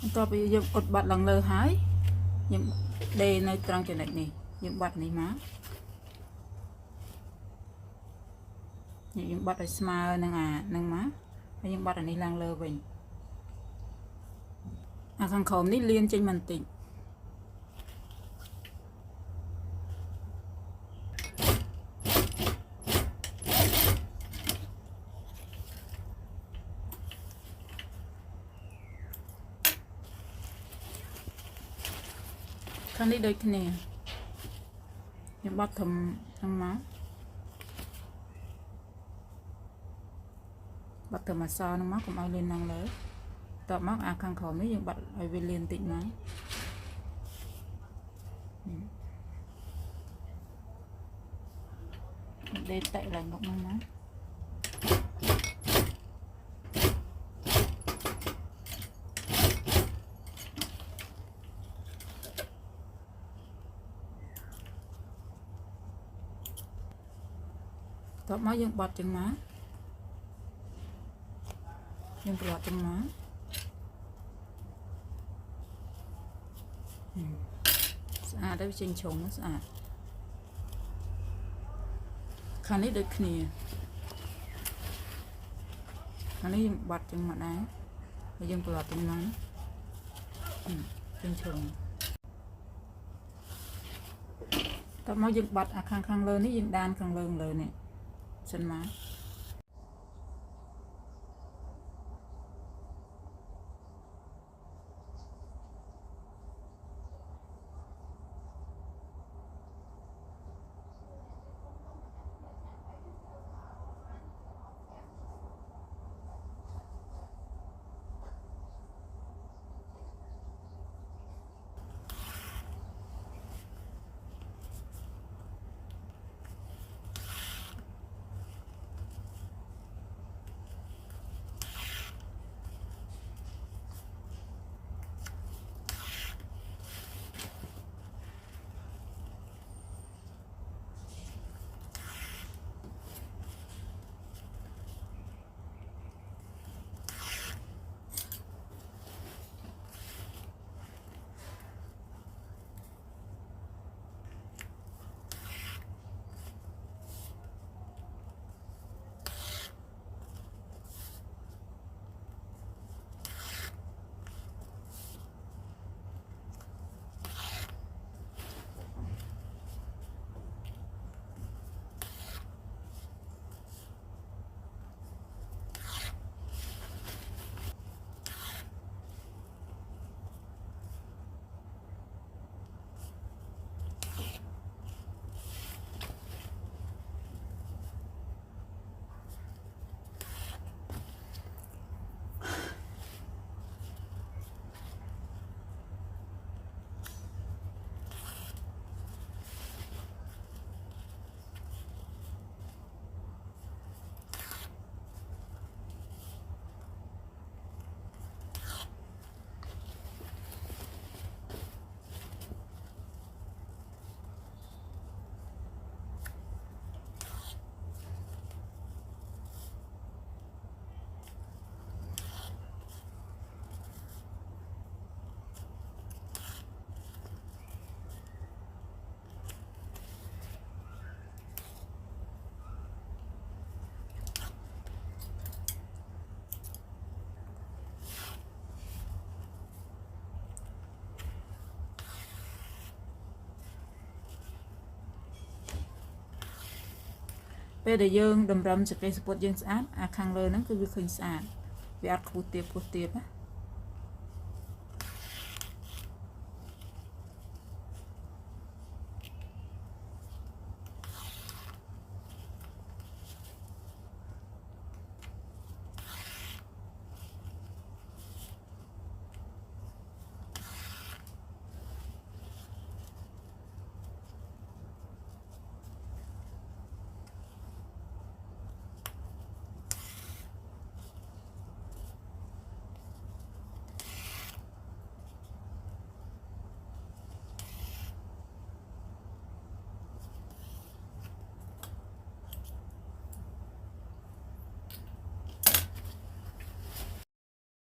ต่อไปយើងអ៊ុតបាត់ឡើងលើហើយយើងដេរនៅត្រង់ចំណុចនេះយើងបាត់នេះមកយើងបាត់ឲ្យស្មើនឹងអានឹងមកហើយយើងបាត់អានេះឡើងលើវិញអាខាងក្រោមនេះលៀនចេញបន្តិចខាងនេះដូចគ្នាយើងបាត់ធំហ្នឹងមកបាត់ធំអសហ្នឹងមកកុំឲ្យលៀនឡើងលើតបមកអាខាងក្រោមនេះយើងបាត់ឲ្យវាលៀនតិចមកដេរតែឡើងមកហ្នឹងណាតបមកយើងបត់ចឹងមកយើងប្រឡប់ចឹងមកស្អាតទៅចេញជ្រុងស្អាតខាងនេះដូចគ្នាខាងនេះយើងបាត់ចឹងមកដែរហើយយើងប្រឡប់ចឹងមកចេញជ្រុងតមកយើងបាត់អាខាងលើនេះយើងដានខាងលើនេះសិនមកពេលដែលយើងតម្រឹមសកេសពុតយើងស្អាតអាខាងលើហ្នឹងគឺវាឃើញស្អាតវាអត់ខ្ពស់ទាបណា